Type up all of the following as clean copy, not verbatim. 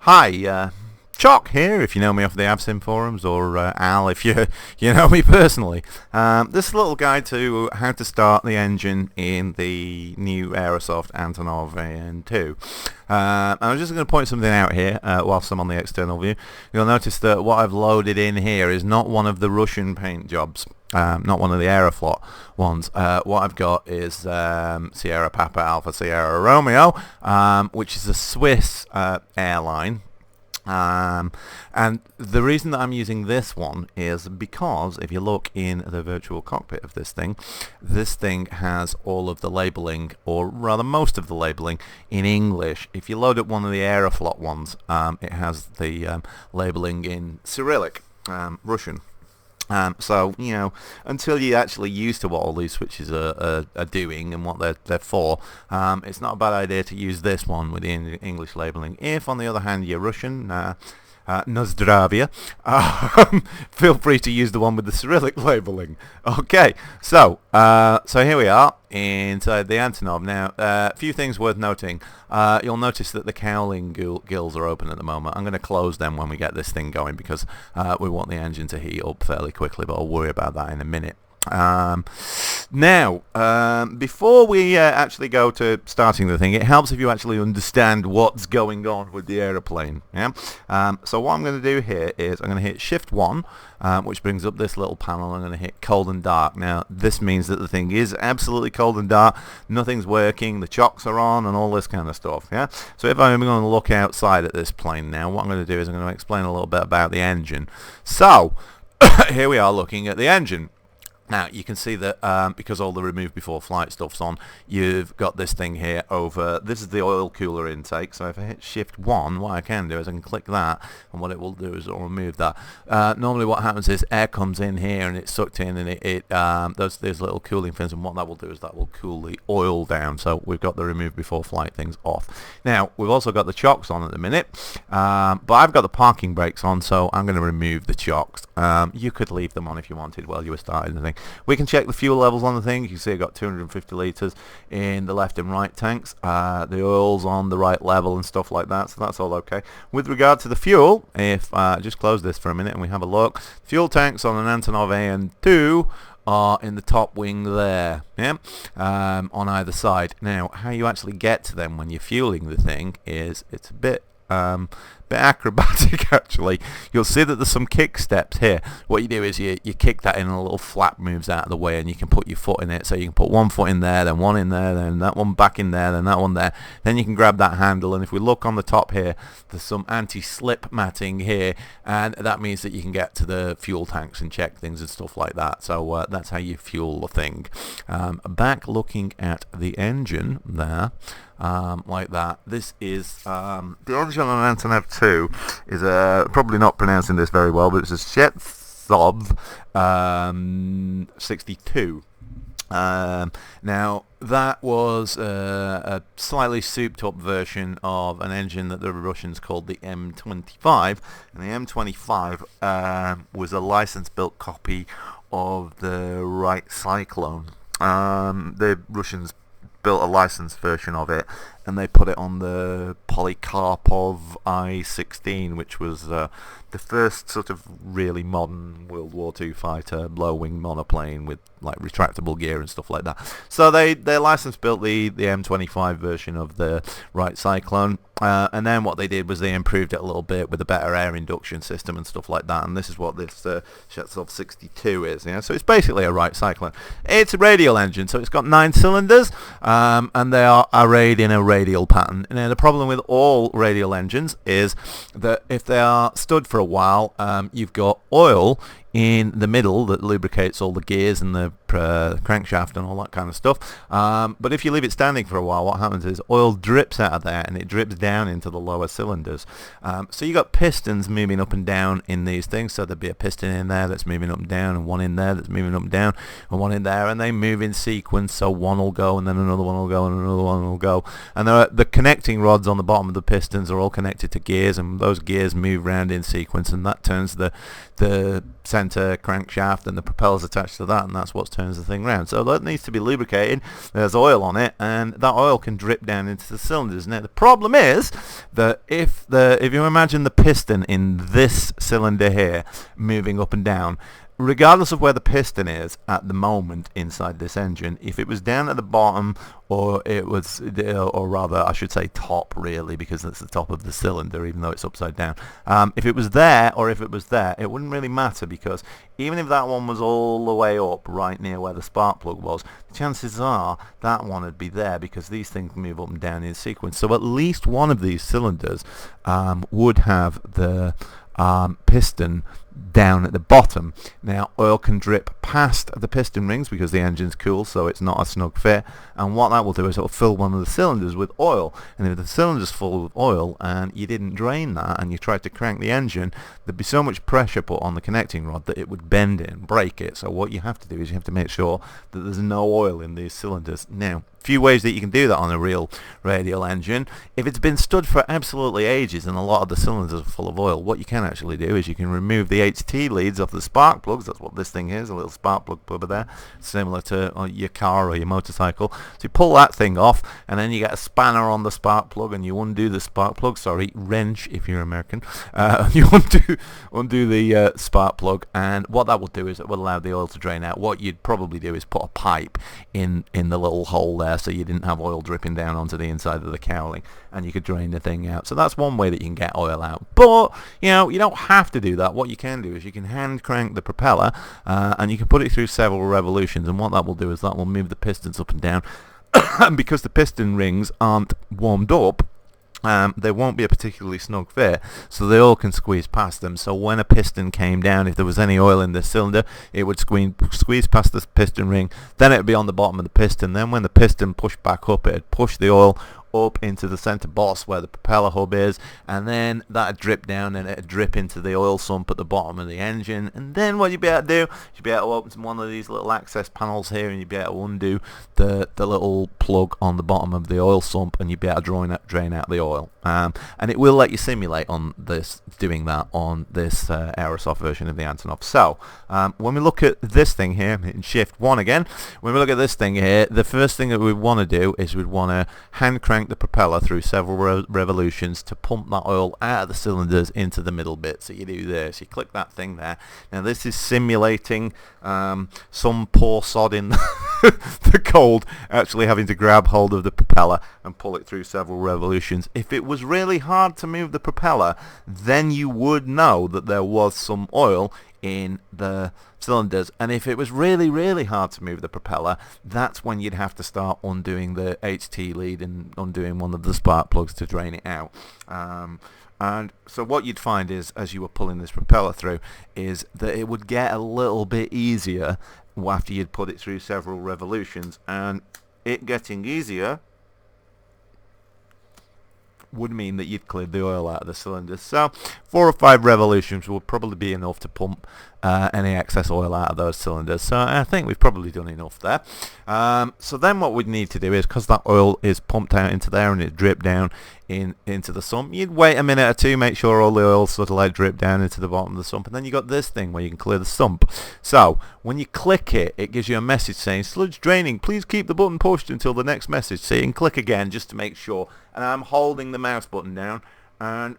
Hi, Chock here, if you know me off the Avsim forums, or Al if you know me personally. This is a little guide to how to start the engine in the new Aerosoft Antonov AN2. I'm just going to point something out here whilst I'm on the external view. You'll notice that what I've loaded in here is not one of the Russian paint jobs. Not one of the Aeroflot ones. What I've got is Sierra Papa Alpha Sierra Romeo, which is a Swiss airline. And the reason that I'm using this one is because if you look in the virtual cockpit of this thing has all of the labeling, or rather most of the labeling, in English. If you load up one of the Aeroflot ones, it has the labeling in Cyrillic, Russian. So, you know, until you're actually used to what all these switches are doing and what they're for, it's not a bad idea to use this one with the English labeling. If, on the other hand, you're Russian, Nozdravia, feel free to use the one with the Cyrillic labeling. Okay, so here we are inside the Antonov. Now, a few things worth noting. You'll notice that the cowling gills are open at the moment. I'm going to close them when we get this thing going because we want the engine to heat up fairly quickly, but I'll worry about that in a minute. Now, before we actually go to starting the thing, it helps if you actually understand what's going on with the aeroplane. Yeah. So what I'm going to do here is I'm going to hit Shift 1, which brings up this little panel. I'm going to hit cold and dark. Now, this means that the thing is absolutely cold and dark. Nothing's working. The chocks are on and all this kind of stuff. Yeah. So if I'm going to look outside at this plane now, what I'm going to do is I'm going to explain a little bit about the engine. So here we are looking at the engine. Now, you can see that because all the remove before flight stuff's on, you've got this thing here over, this is the oil cooler intake. So if I hit Shift 1, what I can do is I can click that, and what it will do is it will remove that. Normally what happens is air comes in here and it's sucked in, and it those little cooling fins, and what that will do is that will cool the oil down. So we've got the remove before flight things off. Now, we've also got the chocks on at the minute, but I've got the parking brakes on, so I'm going to remove the chocks. You could leave them on if you wanted while you were starting the thing. We can check the fuel levels on the thing. You can see I've got 250 litres in the left and right tanks. The oil's on the right level and stuff like that, so that's all okay. With regard to the fuel, if just close this for a minute and we have a look, fuel tanks on an Antonov AN2 are in the top wing there, yeah, on either side. Now, how you actually get to them when you're fueling the thing is it's a bit acrobatic actually. You'll see that there's some kick steps here. What you do is you kick that in and a little flap moves out of the way, and you can put your foot in it. So you can put one foot in there, then one in there, then that one back in there, then that one there. Then you can grab that handle, and if we look on the top here, there's some anti-slip matting here, and that means that you can get to the fuel tanks and check things and stuff like that. So that's how you fuel the thing. Back looking at the engine there, like that. This is the engine on an Antonov 2 is probably not pronouncing this very well, but it's a Aerosoft 62. Now, that was a slightly souped up version of an engine that the Russians called the M25, and the M25 was a license-built copy of the Wright Cyclone. The Russians built a licensed version of it, and they put it on the Polikarpov I-16, which was the first sort of really modern World War II fighter low-wing monoplane with like retractable gear and stuff like that. So they license built the M25 version of the Wright Cyclone, and then what they did was they improved it a little bit with a better air induction system and stuff like that, and this is what this Aerosoft 62 is. Yeah? So it's basically a Wright Cyclone. It's a radial engine, so it's got 9 cylinders, and they are arrayed in a radial pattern. Now, the problem with all radial engines is that if they are stood for a while, you've got oil in the middle that lubricates all the gears and the crankshaft and all that kind of stuff. But if you leave it standing for a while, what happens is oil drips out of there and it drips down into the lower cylinders. So you got pistons moving up and down in these things. So there'd be a piston in there that's moving up and down, and one in there that's moving up and down, and one in there, and they move in sequence. So one will go, and then another one will go, and another one will go. And the connecting rods on the bottom of the pistons are all connected to gears, and those gears move round in sequence, and that turns the center crankshaft, and the propeller's attached to that, and that's what turns the thing round. So that needs to be lubricated. There's oil on it, and that oil can drip down into the cylinders. Now the problem is that if you imagine the piston in this cylinder here moving up and down, regardless of where the piston is at the moment inside this engine, if it was down at the bottom, or it was, or rather I should say top, really, because it's the top of the cylinder even though it's upside down, if it was there or if it was there, it wouldn't really matter, because even if that one was all the way up right near where the spark plug was, the chances are that one would be there, because these things move up and down in sequence. So at least one of these cylinders would have the piston down at the bottom. Now oil can drip past the piston rings because the engine's cool, so it's not a snug fit, and what that will do is it will fill one of the cylinders with oil, and if the cylinder's full with oil and you didn't drain that and you tried to crank the engine, there'd be so much pressure put on the connecting rod that it would bend it and break it. So what you have to do is you have to make sure that there's no oil in these cylinders. Now, few ways that you can do that on a real radial engine. If it's been stood for absolutely ages and a lot of the cylinders are full of oil, what you can actually do is you can remove the HT leads off the spark plugs. That's what this thing is, a little spark plug over there, similar to your car or your motorcycle. So you pull that thing off, and then you get a spanner on the spark plug, and you undo the spark plug, wrench if you're American. You undo the spark plug, and what that will do is it will allow the oil to drain out. What you'd probably do is put a pipe in the little hole there, so you didn't have oil dripping down onto the inside of the cowling, and you could drain the thing out. So that's one way that you can get oil out, but you don't have to do that. What you can do is you can hand crank the propeller, and you can put it through several revolutions, and what that will do is that will move the pistons up and down. And because the piston rings aren't warmed up, they won't be a particularly snug fit, so the oil can squeeze past them. So when a piston came down, if there was any oil in the cylinder, it would squeeze past the piston ring, then it would be on the bottom of the piston. Then when the piston pushed back up, it would push the oil up into the center boss where the propeller hub is, and then that would drip down and it would drip into the oil sump at the bottom of the engine. And then what you'd be able to do, you'd be able to open one of these little access panels here, and you'd be able to undo the little plug on the bottom of the oil sump, and you'd be able to drain out the oil. And it will let you simulate on this, doing that on this Aerosoft version of the Antonov. So when we look at this thing here, in shift 1 again, when we look at this thing here, the first thing that we want to do is we'd want to hand crank the propeller through several revolutions to pump that oil out of the cylinders into the middle bit. So you do this, you click that thing there. Now this is simulating some poor sod in the cold actually having to grab hold of the propeller and pull it through several revolutions. If it was really hard to move the propeller, then you would know that there was some oil in the cylinders, and if it was really, really hard to move the propeller, that's when you'd have to start undoing the HT lead and undoing one of the spark plugs to drain it out. And so what you'd find is, as you were pulling this propeller through, is that it would get a little bit easier after you'd put it through several revolutions, and it getting easier would mean that you'd cleared the oil out of the cylinders. So 4 or 5 revolutions would probably be enough to pump any excess oil out of those cylinders. So I think we've probably done enough there. So then what we'd need to do is, because that oil is pumped out into there and it dripped down into the sump, you'd wait a minute or two, make sure all the oil sort of like drip down into the bottom of the sump, and then you got this thing where you can clear the sump. So when you click it, it gives you a message saying sludge draining, please keep the button pushed until the next message. So you can click again just to make sure, and I'm holding the mouse button down, and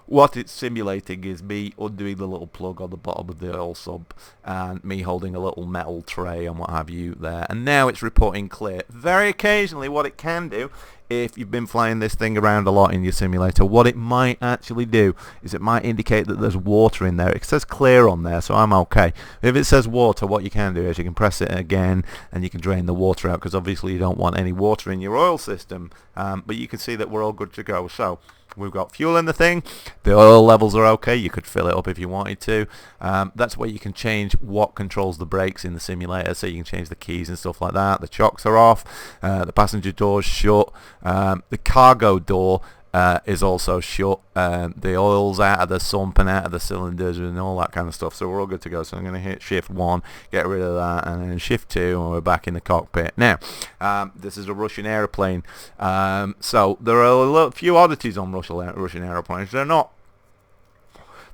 what it's simulating is me undoing the little plug on the bottom of the oil sump and me holding a little metal tray and what have you there, and now it's reporting clear. Very occasionally what it can do, if you've been flying this thing around a lot in your simulator, what it might actually do is it might indicate that there's water in there. It says clear on there, so I'm okay. If it says water, what you can do is you can press it again and you can drain the water out, because obviously you don't want any water in your oil system, but you can see that we're all good to go. So we've got fuel in the thing, the oil levels are okay, you could fill it up if you wanted to. That's where you can change what controls the brakes in the simulator, so you can change the keys and stuff like that. The chocks are off, the passenger door's shut, the cargo door is also shut, the oil's out of the sump and out of the cylinders and all that kind of stuff, so we're all good to go. So I'm going to hit shift 1, get rid of that, and then shift 2, and we're back in the cockpit. Now this is a Russian aeroplane, so there are a few oddities on Russian aeroplanes.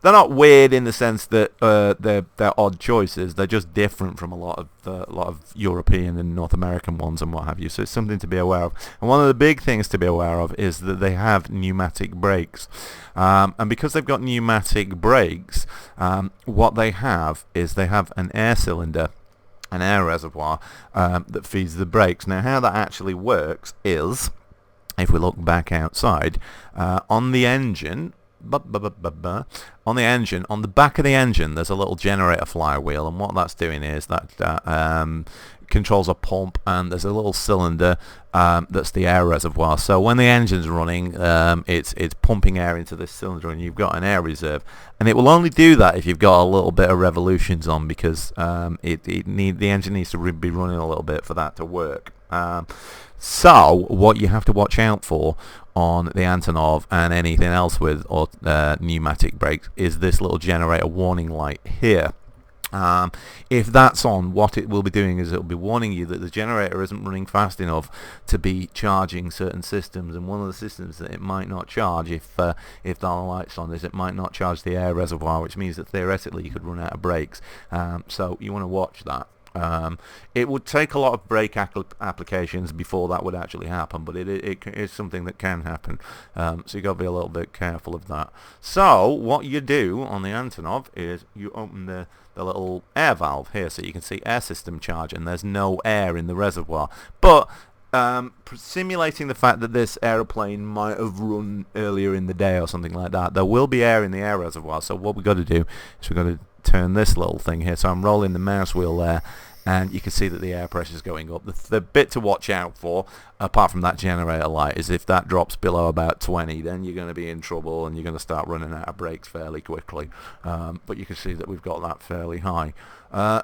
they're not weird in the sense that they're odd choices. They're just different from a lot of European and North American ones and what have you. So it's something to be aware of. And one of the big things to be aware of is that they have pneumatic brakes, and because they've got pneumatic brakes, what they have is they have an air cylinder, an air reservoir that feeds the brakes. Now, how that actually works is, if we look back outside, on the engine, on the back of the engine, there's a little generator flywheel, and what that's doing is that controls a pump, and there's a little cylinder that's the air reservoir. So when the engine's running, it's pumping air into this cylinder, and you've got an air reserve, and it will only do that if you've got a little bit of revolutions on, because the engine needs to be running a little bit for that to work. So what you have to watch out for on the Antonov and anything else with pneumatic brakes is this little generator warning light here. If that's on, what it will be doing is it will be warning you that the generator isn't running fast enough to be charging certain systems, and one of the systems that it might not charge if the light's on is it might not charge the air reservoir, which means that theoretically you could run out of brakes. So you want to watch that. It would take a lot of brake applications before that would actually happen, but it is something that can happen, so you've got to be a little bit careful of that. So what you do on the Antonov is you open the little air valve here, so you can see air system charge, and there's no air in the reservoir, but simulating the fact that this aeroplane might have run earlier in the day or something like that, there will be air in the air reservoir. So what we've got to do is we've got to turn this little thing here, so I'm rolling the mouse wheel there, and you can see that the air pressure is going up. The bit to watch out for, apart from that generator light, is if that drops below about 20, then you're going to be in trouble and you're going to start running out of brakes fairly quickly. But you can see that we've got that fairly high.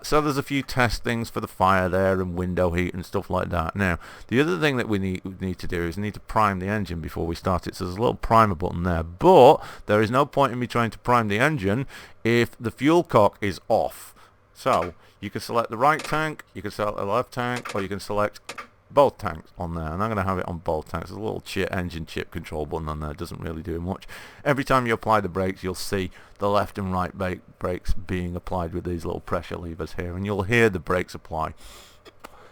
So there's a few testings for the fire there and window heat and stuff like that. Now, the other thing that we need to do is need to prime the engine before we start it. So there's a little primer button there, but there is no point in me trying to prime the engine if the fuel cock is off. So you can select the right tank, you can select the left tank, or you can select both tanks on there, and I'm going to have it on both tanks. There's a little engine chip control button on there. It doesn't really do much. Every time you apply the brakes, you'll see the left and right brakes being applied with these little pressure levers here, and you'll hear the brakes apply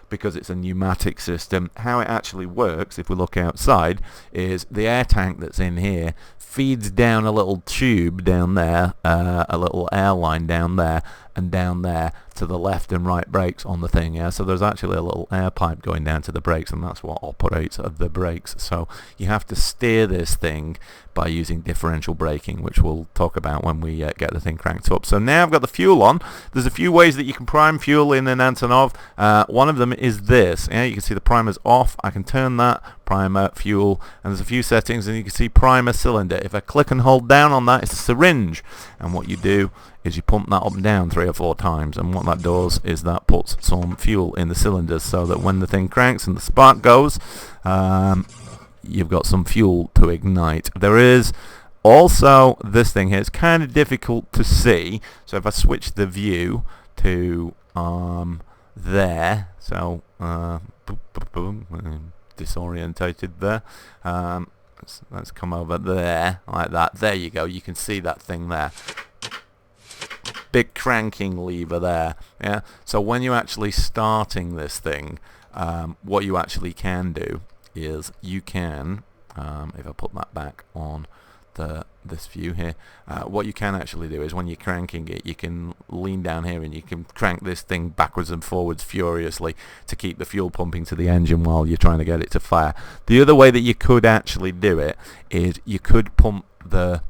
because it's a pneumatic system. How it actually works, if we look outside, is the air tank that's in here feeds down a little tube down there, a little air line down there, and down there to the left and right brakes on the thing. Yeah, so there's actually a little air pipe going down to the brakes, and that's what operates the brakes. So you have to steer this thing by using differential braking, which we'll talk about when we get the thing cranked up. So now I've got the fuel on. There's a few ways that you can prime fuel in an Antonov. One of them is this. Yeah, you can see the primer's off. I can turn that, primer, fuel, and there's a few settings, and you can see primer cylinder. If I click and hold down on that, it's a syringe, and what you do is you pump that up and down 3 or 4 times, and what that does is that puts some fuel in the cylinders so that when the thing cranks and the spark goes, you've got some fuel to ignite. There is also this thing here. It's kind of difficult to see, so if I switch the view to there, so disorientated there, let's come over there like that. There you go, you can see that thing there, big cranking lever there. Yeah, so when you're actually starting this thing, what you actually can do is you can, if I put that back on this view here, what you can actually do is when you're cranking it, you can lean down here and you can crank this thing backwards and forwards furiously to keep the fuel pumping to the engine while you're trying to get it to fire. The other way that you could actually do it is you could pump the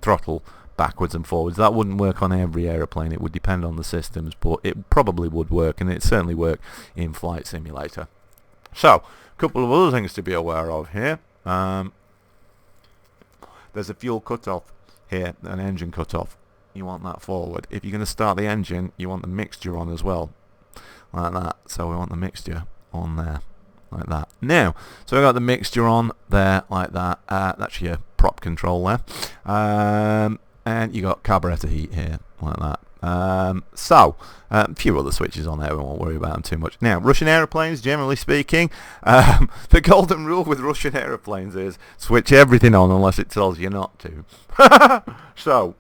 throttle backwards and forwards. That wouldn't work on every aeroplane. It would depend on the systems, but it probably would work, and it certainly work in Flight Simulator. So, a couple of other things to be aware of here. There's a fuel cutoff here, an engine cutoff. You want that forward. If you're going to start the engine, you want the mixture on as well, like that. So we want the mixture on there, like that. Now, so we've got the mixture on there, like that. That's your prop control there. And you got carburetor heat here, like that. A few other switches on there, we won't worry about them too much. Now, Russian aeroplanes, generally speaking, the golden rule with Russian aeroplanes is switch everything on unless it tells you not to. So,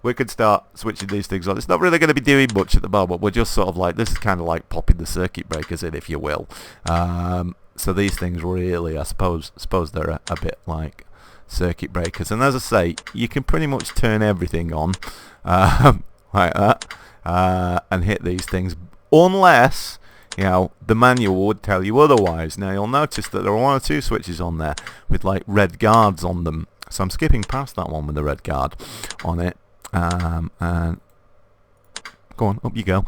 we could start switching these things on. It's not really going to be doing much at the moment. We're just sort of like, this is kind of like popping the circuit breakers in, if you will. So these things really, I suppose they're a bit like circuit breakers. And as I say, you can pretty much turn everything on like that and hit these things, unless, you know, the manual would tell you otherwise. Now you'll notice that there are 1 or 2 switches on there with like red guards on them. So I'm skipping past that one with the red guard on it. And go on, up you go.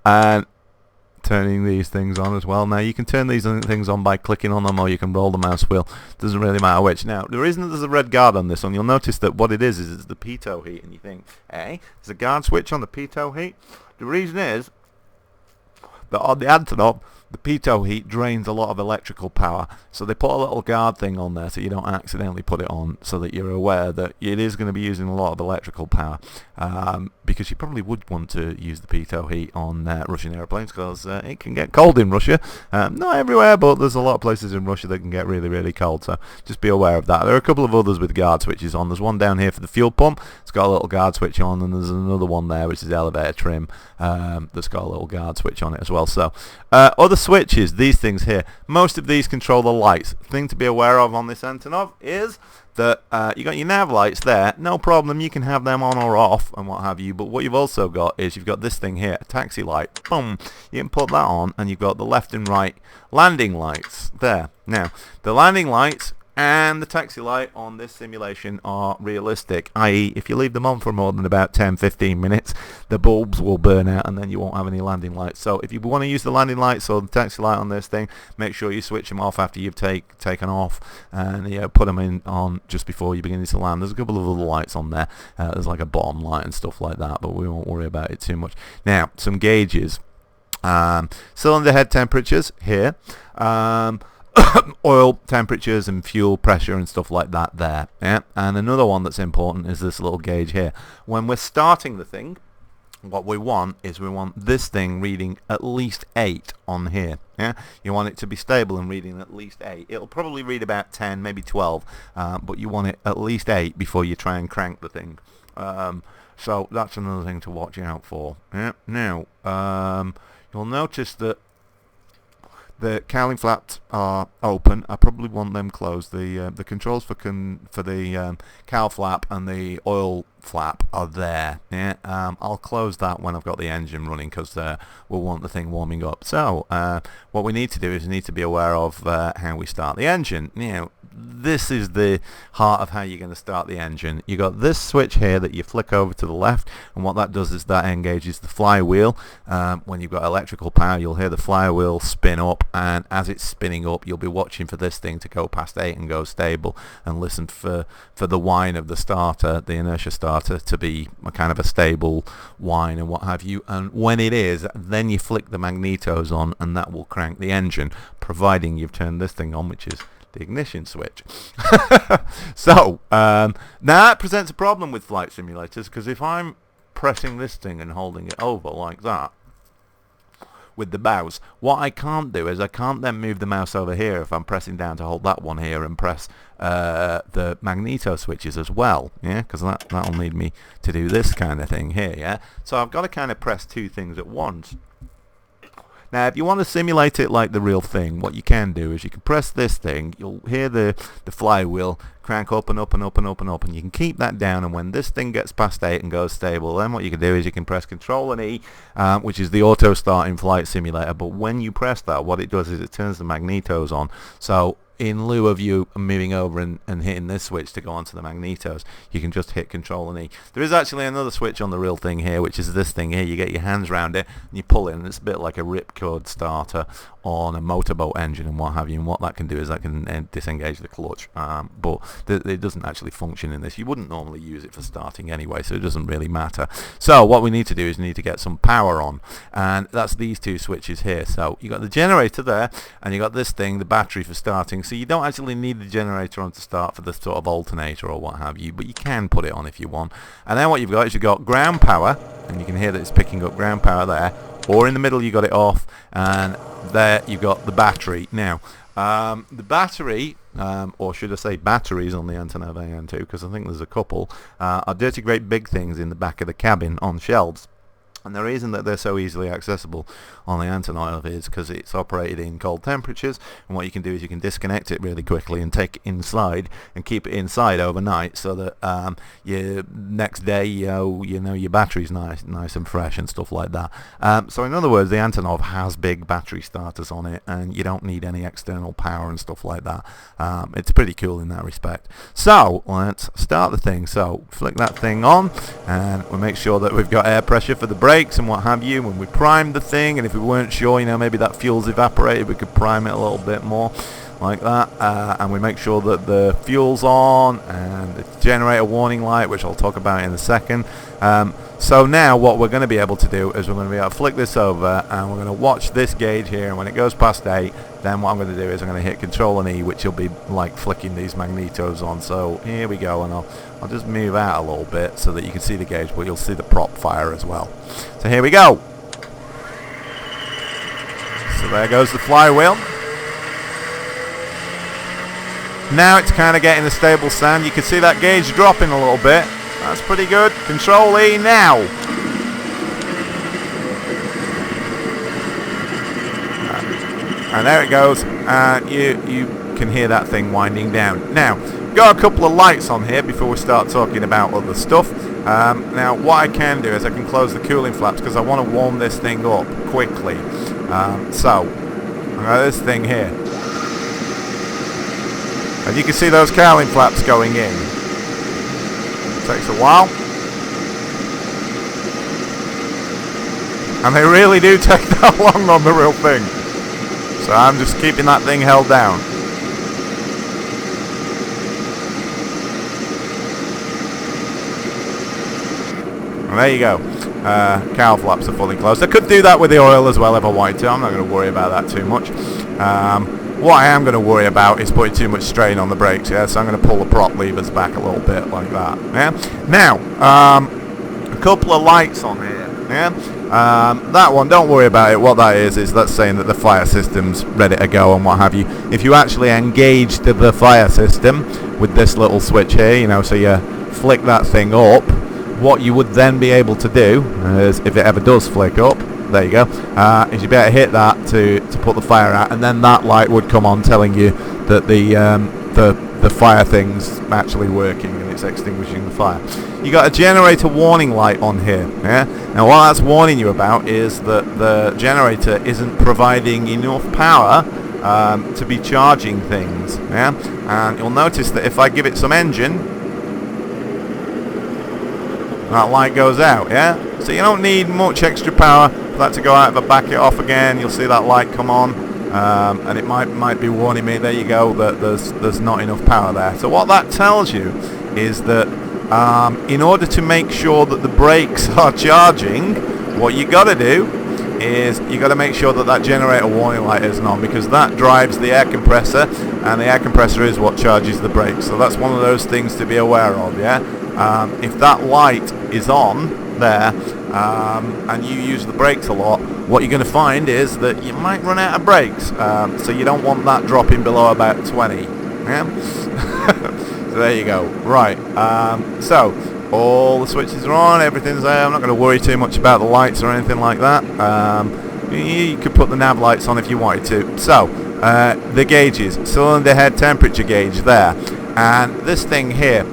And turning these things on as well. Now you can turn these things on by clicking on them, or you can roll the mouse wheel. Doesn't really matter which. Now the reason that there's a red guard on this one, you'll notice that what it is it's the pitot heat, and you think, hey, there's a guard switch on the pitot heat. The reason is that on the Antonov, the pitot heat drains a lot of electrical power, so they put a little guard thing on there so you don't accidentally put it on, so that you're aware that it is going to be using a lot of electrical power, because you probably would want to use the pitot heat on Russian airplanes, because it can get cold in Russia. Not everywhere, but there's a lot of places in Russia that can get really, really cold, so just be aware of that. There are a couple of others with guard switches on. There's one down here for the fuel pump. It's got a little guard switch on, and there's another one there which is elevator trim, that's got a little guard switch on it as well. So other switches, these things here, most of these control the lights. Thing to be aware of on this Antonov is that you got your nav lights there, no problem, you can have them on or off and what have you, but what you've also got is you've got this thing here, a taxi light. Boom, you can put that on, and you've got the left and right landing lights there. Now the landing lights and the taxi light on this simulation are realistic, i.e. if you leave them on for more than about 10-15 minutes, the bulbs will burn out and then you won't have any landing lights. So if you want to use the landing lights or the taxi light on this thing, make sure you switch them off after you've taken off, and put them on just before you begin to land. There's a couple of other lights on there. There's like a bottom light and stuff like that, but we won't worry about it too much. Now, some gauges. Cylinder head temperatures here. Oil temperatures and fuel pressure and stuff like that there. Yeah. And another one that's important is this little gauge here. When we're starting the thing, what we want is this thing reading at least 8 on here. Yeah, you want it to be stable and reading at least 8. It'll probably read about 10, maybe 12, but you want it at least 8 before you try and crank the thing. So that's another thing to watch out for. Yeah. Now you'll notice that the cowling flaps are open. I probably want them closed. The controls for the cowl flap and the oil flap are there. Yeah, I'll close that when I've got the engine running, because we'll want the thing warming up. So what we need to do is we need to be aware of how we start the engine. This is the heart of how you're going to start the engine. You got this switch here that you flick over to the left, and what that does is that engages the flywheel. When you've got electrical power, you'll hear the flywheel spin up, and as it's spinning up, you'll be watching for this thing to go past 8 and go stable, and listen for the whine of the starter, the inertia starter, to be a kind of a stable whine and what have you. And when it is, then you flick the magnetos on, and that will crank the engine, providing you've turned this thing on, which is the ignition switch. So that presents a problem with flight simulators, because if I'm pressing this thing and holding it over like that with the mouse, what I can't do is I can't then move the mouse over here if I'm pressing down to hold that one here and press the magneto switches as well, yeah, because that'll need me to do this kind of thing here, yeah. So I've got to kind of press 2 things at once. Now, if you want to simulate it like the real thing, what you can do is you can press this thing, you'll hear the flywheel crank up and up and up and up and up, and you can keep that down, and when this thing gets past 8 and goes stable, then what you can do is you can press Control and E, which is the auto start in Flight Simulator. But when you press that, what it does is it turns the magnetos on. So in lieu of you moving over and hitting this switch to go onto the magnetos, you can just hit Control and E. There is actually another switch on the real thing here, which is this thing here. You get your hands around it and you pull it, and it's a bit like a ripcord starter on a motorboat engine and what have you. And what that can do is that can disengage the clutch, but it doesn't actually function in this. You wouldn't normally use it for starting anyway, so it doesn't really matter. So what we need to do is we need to get some power on, and that's these 2 switches here. So you got the generator there, and you got this thing, the battery for starting. So you don't actually need the generator on to start for the sort of alternator or what have you, but you can put it on if you want. And then what you've got is you've got ground power, and you can hear that it's picking up ground power there, or in the middle you got it off, and there you've got the battery. Now The battery, or should I say batteries on the Antonov AN2, because I think there's a couple, are dirty great big things in the back of the cabin on shelves. And the reason that they're so easily accessible on the Antonov is because it's operated in cold temperatures, and what you can do is you can disconnect it really quickly and take it inside and keep it inside overnight, so that your next day your battery's nice and fresh and stuff like that. So in other words, the Antonov has big battery starters on it, and you don't need any external power and stuff like that. It's pretty cool in that respect. So let's start the thing. So flick that thing on, and we'll make sure that we've got air pressure for the brakes and what have you. When we primed the thing, and if we weren't sure, maybe that fuel's evaporated, we could prime it a little bit more like that, and we make sure that the fuel's on and the generator warning light, which I'll talk about in a second. So now what we're going to be able to do is we're going to be able to flick this over, and we're going to watch this gauge here, and when it goes past 8, then what I'm going to do is I'm going to hit Control and E, which will be like flicking these magnetos on. So here we go, and I'll just move out a little bit so that you can see the gauge, but you'll see the prop fire as well. So here we go. So there goes the flywheel. Now it's kind of getting a stable sound. You can see that gauge dropping a little bit. That's pretty good. Control E now. And there it goes. You can hear that thing winding down. Now, got a couple of lights on here before we start talking about other stuff. Now, what I can do is I can close the cooling flaps because I want to warm this thing up quickly. So, I've got this thing here. And you can see those cowling flaps going in. Takes a while. And they really do take that long on the real thing. So I'm just keeping that thing held down. And there you go. Cowl flaps are fully closed. I could do that with the oil as well if I wanted to. I'm not going to worry about that too much. What I am going to worry about is putting too much strain on the brakes, yeah? So I'm going to pull the prop levers back a little bit like that, yeah? Now, a couple of lights on here, yeah? That one, don't worry about it. What that is that's saying that the fire system's ready to go and what have you. If you actually engaged the fire system with this little switch here, so you flick that thing up, what you would then be able to do is, if it ever does flick up, there you go, is you'd be able to hit that to put the fire out, and then that light would come on telling you that the fire thing's actually working and it's extinguishing the fire. You got a generator warning light on here, yeah? Now what that's warning you about is that the generator isn't providing enough power to be charging things, yeah? And you'll notice that if I give it some engine, that light goes out, yeah? So you don't need much extra power for that to go out. If I back it off again, you'll see that light come on, and it might be warning me, there you go, that there's not enough power there. So what that tells you is that in order to make sure that the brakes are charging, what you got to do is you got to make sure that that generator warning light isn't on, because that drives the air compressor, and the air compressor is what charges the brakes. So that's one of those things to be aware of, yeah? If that light is on there and you use the brakes a lot, what you're going to find is that you might run out of brakes. So you don't want that dropping below about 20. Yeah? So there you go. Right. So all the switches are on, everything's there. I'm not going to worry too much about the lights or anything like that. You could put the nav lights on if you wanted to. So the gauges, cylinder head temperature gauge there, and this thing here,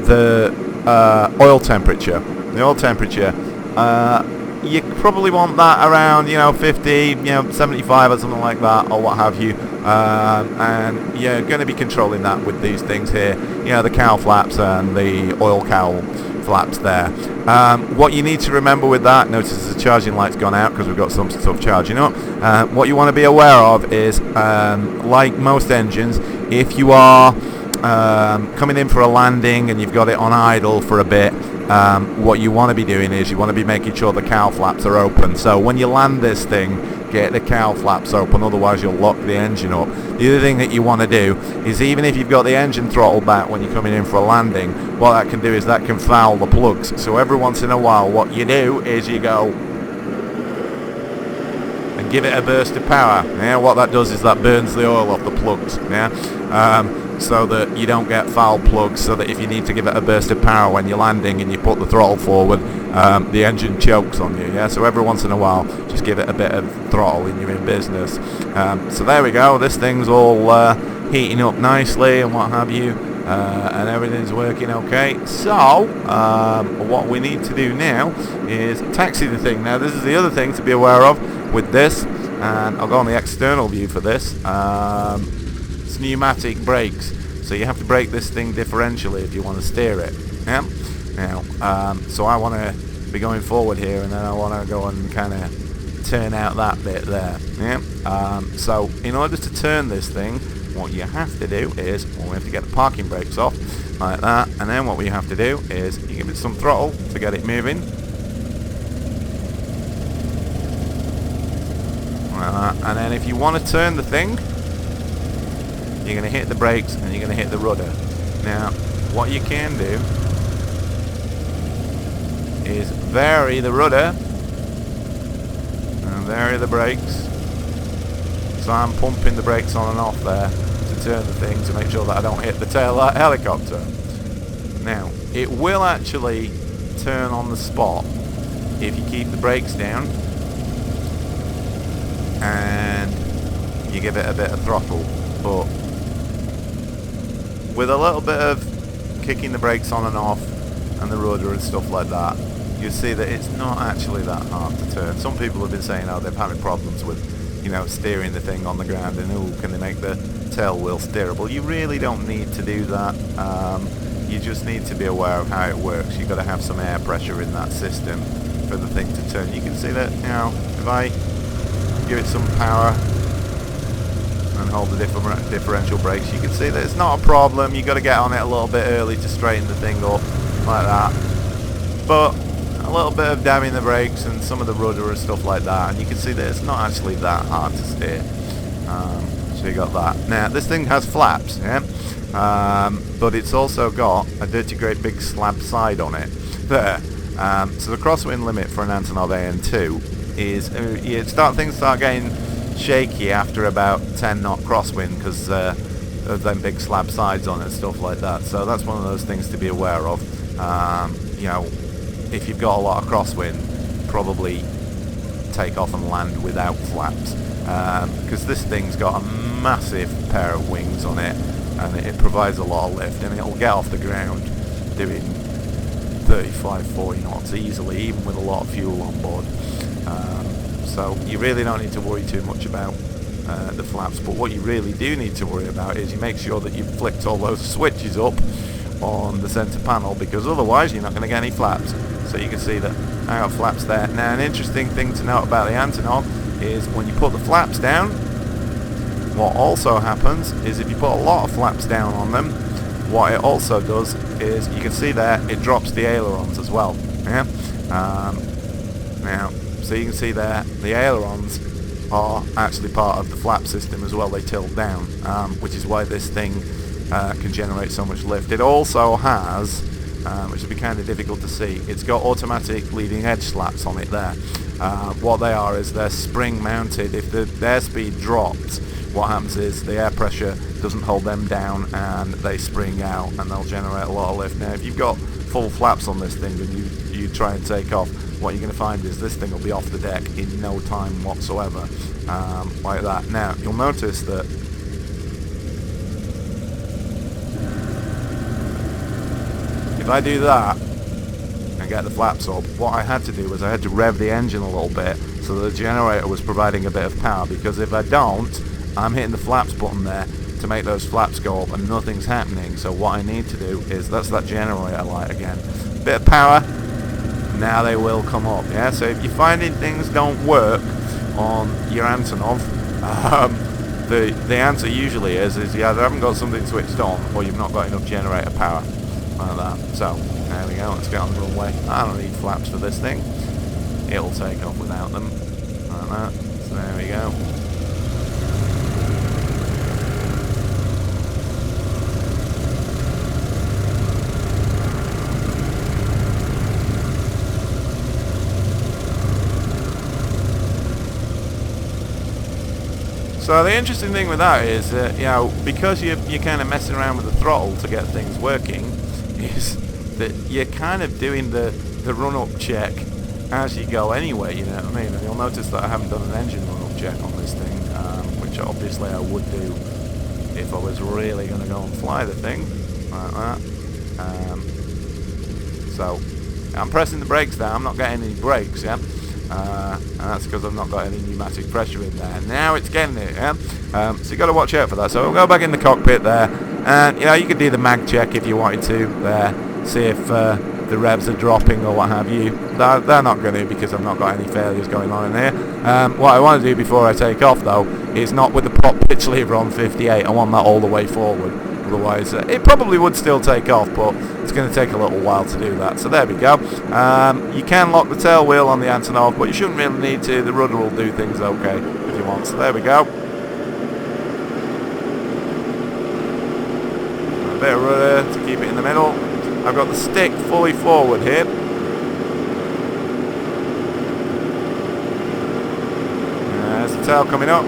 the oil temperature. The oil temperature, you probably want that around 50, 75 or something like that, or what have you, and you're going to be controlling that with these things here, the cowl flaps and the oil cowl flaps there. What you need to remember with that, notice the charging light's gone out because we've got some stuff charging up. What you want to be aware of is, like most engines, if you are coming in for a landing and you've got it on idle for a bit, what you want to be doing is you want to be making sure the cowl flaps are open. So when you land this thing, get the cowl flaps open, otherwise you'll lock the engine up. The other thing that you want to do is, even if you've got the engine throttle back when you're coming in for a landing, what that can do is that can foul the plugs. So every once in a while what you do is you go and give it a burst of power. Yeah, what that does is that burns the oil off the plugs. Yeah, so that you don't get foul plugs. So that if you need to give it a burst of power when you're landing and you put the throttle forward, the engine chokes on you. Yeah, so every once in a while, just give it a bit of throttle and you're in business. So there we go. This thing's all heating up nicely and what have you. And everything's working okay. So what we need to do now is taxi the thing. Now this is the other thing to be aware of with this, and I'll go on the external view for this. It's pneumatic brakes, so you have to brake this thing differentially if you want to steer it. Yeah. Now, so I want to be going forward here, and then I want to go and kind of turn out that bit there. Yeah. So in order to turn this thing, what you have to do is, well, we have to get the parking brakes off, like that, and then what we have to do is you give it some throttle to get it moving. Like that. And then if you want to turn the thing, you're going to hit the brakes and you're going to hit the rudder. Now, what you can do is vary the rudder and vary the brakes. So I'm pumping the brakes on and off there to turn the thing to make sure that I don't hit the tail light helicopter. Now, it will actually turn on the spot if you keep the brakes down and you give it a bit of throttle. But with a little bit of kicking the brakes on and off and the rudder and stuff like that, you see that it's not actually that hard to turn. Some people have been saying, oh, they're having problems with, you know, steering the thing on the ground, and oh, can they make the tail wheel steerable? You really don't need to do that. You just need to be aware of how it works. You've got to have some air pressure in that system for the thing to turn. You can see that, you know, if I give it some power and hold the differential brakes, you can see that it's not a problem. You've got to get on it a little bit early to straighten the thing up like that. But a little bit of dabbing the brakes and some of the rudder and stuff like that, and you can see that it's not actually that hard to steer. So you got that. Now this thing has flaps, yeah, but it's also got a dirty great big slab side on it there. So the crosswind limit for an Antonov AN2 is things start getting shaky after about 10 knot crosswind because of them big slab sides on it and stuff like that. So that's one of those things to be aware of. You know, if you've got a lot of crosswind, probably take off and land without flaps, because this thing's got a massive pair of wings on it and it provides a lot of lift, and it'll get off the ground doing 35-40 knots easily, even with a lot of fuel on board. So you really don't need to worry too much about the flaps, but what you really do need to worry about is you make sure that you've flicked all those switches up on the center panel, because otherwise you're not going to get any flaps. So you can see that I got flaps there. Now an interesting thing to note about the Antonov is when you put the flaps down, what also happens is if you put a lot of flaps down on them, what it also does is, you can see there, it drops the ailerons as well. Yeah. Now, so you can see there, the ailerons are actually part of the flap system as well. They tilt down, which is why this thing can generate so much lift. It also has, which will be kind of difficult to see, it's got automatic leading edge slats on it there. What they are is they're spring mounted. If the airspeed drops, what happens is the air pressure doesn't hold them down and they spring out and they'll generate a lot of lift. Now if you've got full flaps on this thing and you try and take off, what you're going to find is this thing will be off the deck in no time whatsoever, like that. Now you'll notice that if I do that and get the flaps up, what I had to do was I had to rev the engine a little bit so the generator was providing a bit of power, because if I don't, I'm hitting the flaps button there to make those flaps go up and nothing's happening. So what I need to do is, that's that generator light again, bit of power, now they will come up. Yeah, so if you're finding things don't work on your Antonov, the answer usually is you either haven't got something switched on or you've not got enough generator power, like that. So there we go, let's get on the runway. I don't need flaps for this thing, it'll take off without them, like that. So there we go. So the interesting thing with that is that, you know, because you're kind of messing around with the throttle to get things working, is that you're kind of doing the run-up check as you go anyway, you know what I mean? And you'll notice that I haven't done an engine run-up check on this thing, which obviously I would do if I was really going to go and fly the thing, like that. So, I'm pressing the brakes down, I'm not getting any brakes, yeah? And that's because I've not got any pneumatic pressure in there. Now it's getting it, yeah? So you've got to watch out for that. So we'll go back in the cockpit there, and you know, you could do the mag check if you wanted to there, see if the revs are dropping or what have you. They're not going to, because I've not got any failures going on in here. What I want to do before I take off though is not with the prop pitch lever on 58. I want that all the way forward. Otherwise, it probably would still take off, but it's going to take a little while to do that. So there we go. You can lock the tail wheel on the Antonov, but you shouldn't really need to. The rudder will do things okay if you want. So there we go. A bit of rudder to keep it in the middle. I've got the stick fully forward here. There's the tail coming up.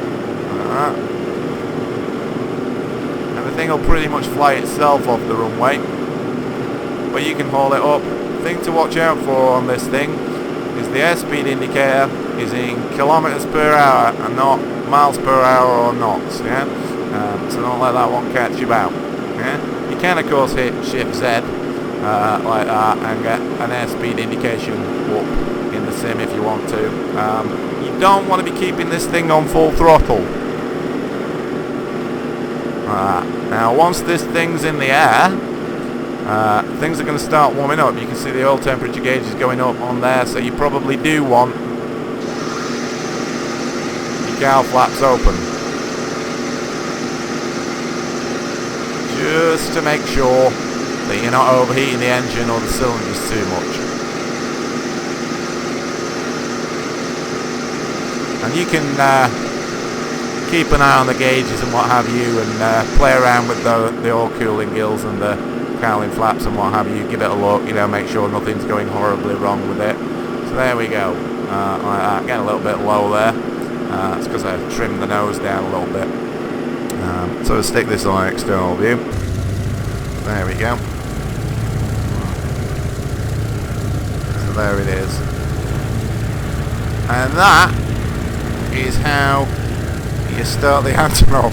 The thing will pretty much fly itself off the runway, but you can haul it up. The thing to watch out for on this thing is the airspeed indicator is in kilometers per hour and not miles per hour or knots, yeah? So don't let that one catch you out, yeah? You can of course hit Shift Z like that and get an airspeed indication up in the sim if you want to. You don't want to be keeping this thing on full throttle. Now once this thing's in the air, things are going to start warming up. You can see the oil temperature gauge is going up on there, so you probably do want your cowl flaps open, just to make sure that you're not overheating the engine or the cylinders too much. And you can keep an eye on the gauges and what have you, and play around with the oil cooling gills and the cowling flaps and what have you. Give it a look, you know, make sure nothing's going horribly wrong with it. So there we go, like that. Getting a little bit low there. That's because I trimmed the nose down a little bit. So we'll stick this on external view. There we go. So there it is. And that is how you start the Antonov.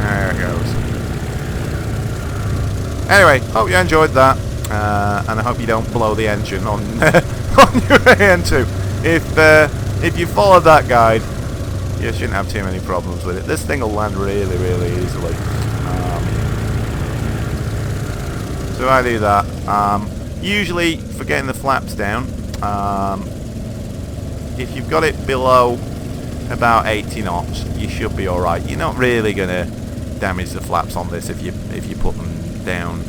There it goes. Anyway, hope you enjoyed that, and I hope you don't blow the engine on on your AN2. If you follow that guide, you shouldn't have too many problems with it. This thing will land really, really easily. So I do that. Usually, for getting the flaps down, if you've got it below about 80 knots, you should be alright. You're not really going to damage the flaps on this if you put them down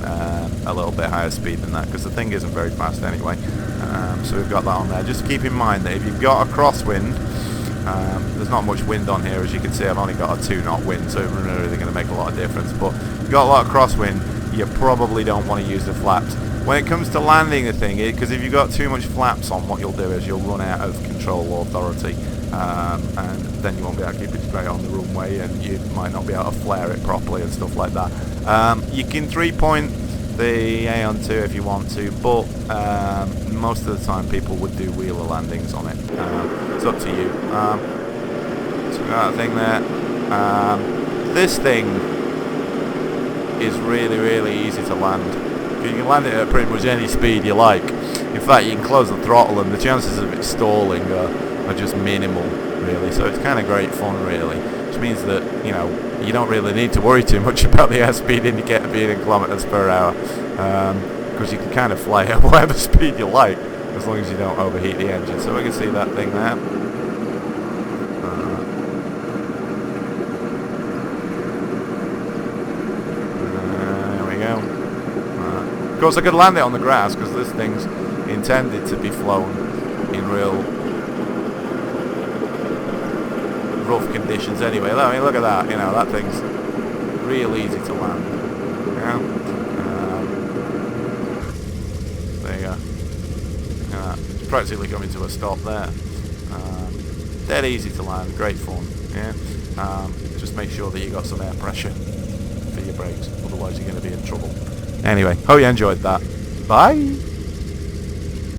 a little bit higher speed than that, because the thing isn't very fast anyway. So we've got that on there. Just keep in mind that if you've got a crosswind, there's not much wind on here, as you can see. I've only got a 2-knot wind, so it's really going to make a lot of difference. But if you've got a lot of crosswind, you probably don't want to use the flaps. When it comes to landing the thing, because if you've got too much flaps on, what you'll do is you'll run out of control authority, and then you won't be able to keep it straight on the runway, and you might not be able to flare it properly and stuff like that. You can 3-point the AN2 if you want to, but most of the time people would do wheeler landings on it. It's up to you. So we got that thing there. This thing is really, really easy to land. You can land it at pretty much any speed you like. In fact, you can close the throttle and the chances of it stalling are just minimal, really. So it's kind of great fun, really. Which means that, you know, you don't really need to worry too much about the airspeed indicator being in kilometers per hour, because you can kind of fly at whatever speed you like, as long as you don't overheat the engine. So we can see that thing there. There we go. Of course, I could land it on the grass, because this thing's intended to be flown in real rough conditions anyway. I mean, look at that, you know, that thing's real easy to land. Yeah. There you go. It's practically coming to a stop there. Dead easy to land, great fun. Yeah. Just make sure that you got some air pressure for your brakes, otherwise you're going to be in trouble. Anyway, hope you enjoyed that. Bye.